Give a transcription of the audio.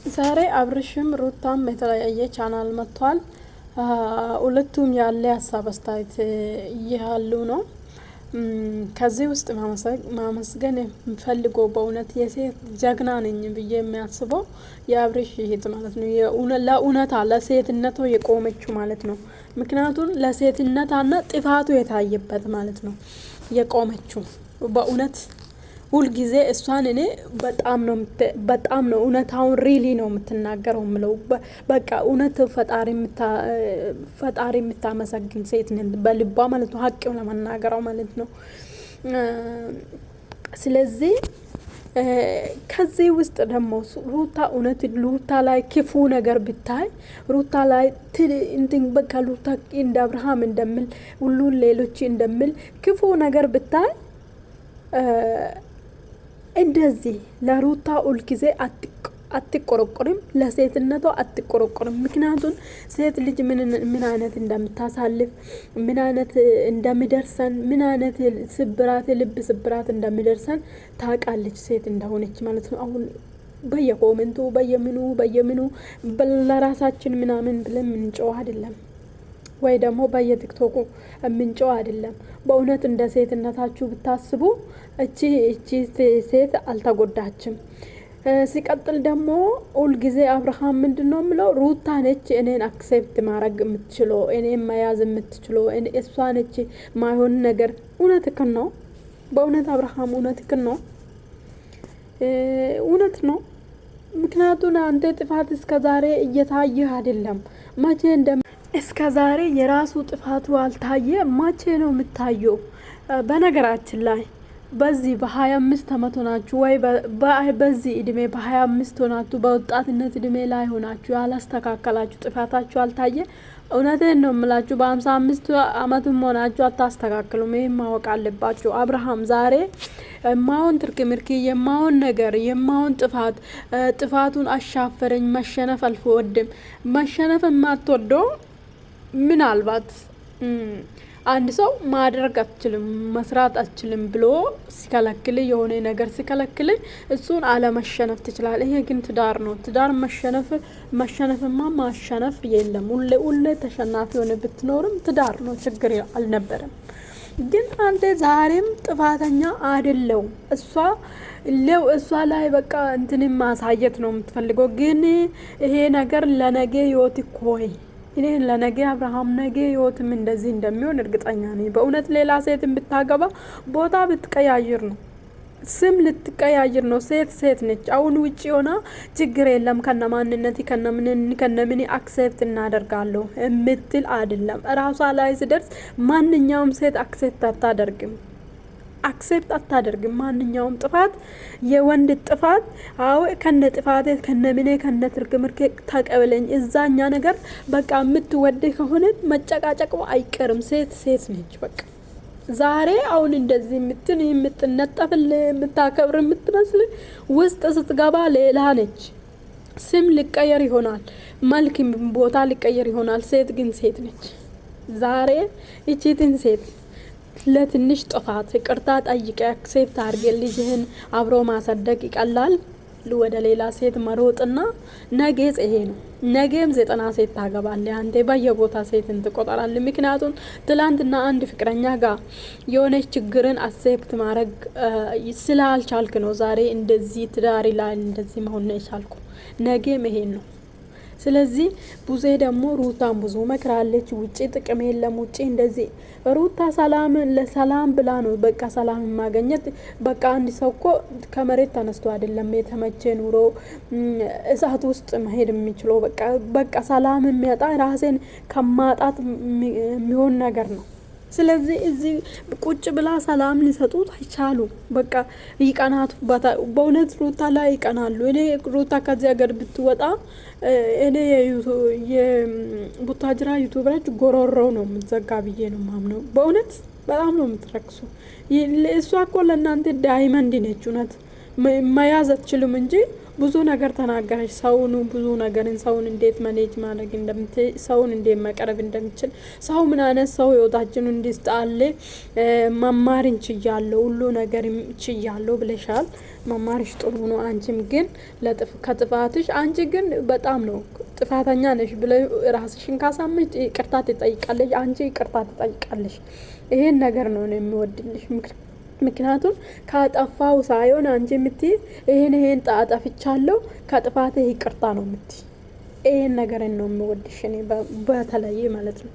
ዛሬ አብርሽም ሩታም የተለያየ ቻናል መጥቷል። ሁለቱም ያለ ሀሳብ አስተያየት እያሉ ነው። ከዚህ ውስጥ ማመስገን የምፈልገው በእውነት የሴት ጀግና ነኝ ብዬ የሚያስበው የአብርሽ እህት ማለት ነው። ለእውነታ ለሴትነቷ የቆመችው ማለት ነው። ምክንያቱም ለሴትነታና ጥፋቱ የታየበት ማለት ነው የቆመችው በእውነት ሁልጊዜ እሷን እኔ በጣም ነው እውነታውን ሪሊ ነው የምትናገረው ምለው በቃ እውነት ፈጣሪ የምታመሰግን ሴት ነን በልቧ ማለት ነው ሀቅ ለመናገረው ማለት ነው። ስለዚህ ከዚህ ውስጥ ደግሞ ሩታ ላይ ክፉ ነገር ብታይ ሩታ ላይ እንትን በቃ ሩታ እንደ አብርሃም እንደምል ሁሉን ሌሎች እንደምል ክፉ ነገር ብታይ እንደዚህ ለሩታ ሁል ጊዜ አትቆረቆርም፣ ለሴትነቷ አትቆረቆርም። ምክንያቱም ሴት ልጅ ምን አይነት እንደምታሳልፍ ምን አይነት እንደሚደርሰን ምን አይነት ልብ ስብራት እንደሚደርሰን ታውቃለች ሴት እንደሆነች ማለት ነው። አሁን በየኮሜንቱ በየምኑ ለራሳችን ምናምን ብለን ምንጮህ አይደለም ወይ ደግሞ በየቲክቶኩ ምንጮህ አይደለም። በእውነት እንደ ሴትነታችሁ ብታስቡ እቺ ሴት አልተጎዳችም። ሲቀጥል ደግሞ ሁል ጊዜ አብርሃም ምንድነው የሚለው ሩታ ነች እኔን አክሴፕት ማድረግ የምትችለው እኔን መያዝ የምትችለው እሷ ነች ማይሆን ነገር እውነትህን ነው። በእውነት አብርሃም እውነትህን ነው፣ እውነት ነው። ምክንያቱም አንተ ጥፋት እስከዛሬ እየታየህ አይደለም። መቼ እስከዛሬ የራሱ ጥፋቱ አልታየ፣ መቼ ነው የምታየው? በነገራችን ላይ በዚህ በ25 አመት ሆናችሁ ወይ በዚህ እድሜ በ25 ሆናችሁ በወጣትነት እድሜ ላይ ሆናችሁ ያላስተካከላችሁ ጥፋታችሁ አልታየ። እውነቴን ነው የምላችሁ በ55 አመትም ሆናችሁ አታስተካክሉም። ይሄን ማወቅ አለባችሁ። አብርሃም ዛሬ የማውን ትርክምርኪ የማውን ነገር የማውን ጥፋቱን አሻፈረኝ። መሸነፍ አልወድም። መሸነፍ የማትወደው ምናልባት አንድ ሰው ማድረግ አትችልም መስራት አትችልም ብሎ ሲከለክል የሆነ ነገር ሲከለክል እሱን አለመሸነፍ ትችላለህ። ይሄ ግን ትዳር ነው። ትዳር መሸነፍማ ማሸነፍ የለም። ሁሌ ተሸናፊ ሆነ ብትኖርም ትዳር ነው፣ ችግር አልነበረም። ግን አንተ ዛሬም ጥፋተኛ አይደለም። እሷ ላይ በቃ እንትን ማሳየት ነው የምትፈልገው። ግን ይሄ ነገር ለነገ ህይወት ኮይ እኔ ለነገ አብርሃም ነገ ህይወትም እንደዚህ እንደሚሆን እርግጠኛ ነኝ። በእውነት ሌላ ሴትን ብታገባ ቦታ ብትቀያይር ነው፣ ስም ልትቀያይር ነው። ሴት ነች። አሁን ውጪ ሆና ችግር የለም ከነማንነት ከነምን አክሴፕት እናደርጋለሁ የምትል አይደለም። ራሷ ላይ ሲደርስ ማንኛውም ሴት አክሴፕት አታደርግም። ማንኛውም ጥፋት የወንድ ጥፋት ከነ ጥፋቴ ከነምኔ ከነ ትርክምርክ ተቀበለኝ እዛኛ ነገር በቃ የምትወድ ከሆነ መጨቃጨቁ አይቀርም። ሴት ነች በቃ። ዛሬ አሁን እንደዚህ የምትነጠፍል የምታከብር የምትመስል ውስጥ ስትገባ ሌላ ነች። ስም ሊቀየር ይሆናል፣ መልክ ቦታ ሊቀየር ይሆናል። ሴት ግን ሴት ነች። ዛሬ እቺትን ሴት ለትንሽ ጥፋት ይቅርታ ጠይቀ አክሴፕት አድርገ ልጅህን አብሮ ማሳደግ ይቀላል ወደ ሌላ ሴት መሮጥና ነገ ይሄ ነው። ነገም 90 ሴት ታገባለህ። አንተ በየቦታ ሴትን ትቆጠራለህ። ምክንያቱም ትላንትና አንድ ፍቅረኛ ጋር የሆነች ችግርን አክሴፕት ማድረግ ስላልቻልክ ነው ዛሬ እንደዚህ ትዳሪ ላይ እንደዚህ መሆን ነው የቻልኩ። ነገም ይሄን ነው። ስለዚህ ቡዜ ደግሞ ሩታን ብዙ መክራለች። ውጪ ጥቅም የለም ውጪ እንደዚህ ሩታ ለሰላም ብላ ነው በቃ ሰላም ማግኘት። በቃ አንድ ሰው እኮ ከመሬት ተነስቶ አይደለም የተመቸ ኑሮ እሳት ውስጥ መሄድ የሚችለው በቃ ሰላም የሚያጣ ራስን ከማጣት የሚሆን ነገር ነው። ስለዚህ እዚህ ቁጭ ብላ ሰላም ሊሰጡት አይቻሉ። በቃ ይቀናቱ። በእውነት ሩታ ላይ ይቀናሉ። እኔ ሩታ ከዚህ ሀገር ብትወጣ እኔ የቡታጅራ ዩቱበሮች ጎሮሮ ነው የምትዘጋ ብዬ ነው ማምነው። በእውነት በጣም ነው የምትረክሱ። እሷ እኮ ለእናንተ ዳይመንድ ነች። እውነት መያዝ አትችሉም እንጂ ብዙ ነገር ተናገረች። ሰውን ብዙ ነገርን ሰውን እንዴት መኔጅ ማድረግ እንደምትችል ሰውን እንዴት መቀረብ እንደምችል ሰው ምን አይነት ሰው ህይወታችን እንዲስጣለ መማር እንችያለሁ ሁሉ ነገር እንችያለሁ ብለሻል። መማርሽ ጥሩ ነው። አንቺም ግን ከጥፋትሽ አንቺ ግን በጣም ነው ጥፋተኛ ነሽ ብለሽ ራስሽን ካሳመንሽ ይቅርታ ትጠይቃለሽ። አንቺ ይቅርታ ትጠይቃለሽ። ይሄን ነገር ነው የሚወድልሽ። ምክንያቱም ካጠፋው ሳይሆን አንቺ የምትይ ይሄን አጠፍቻለሁ ከጥፋቴ ይቅርታ ነው የምትይ። ይሄን ነገር ነው የሚወድሽ እኔ በተለይ ማለት ነው።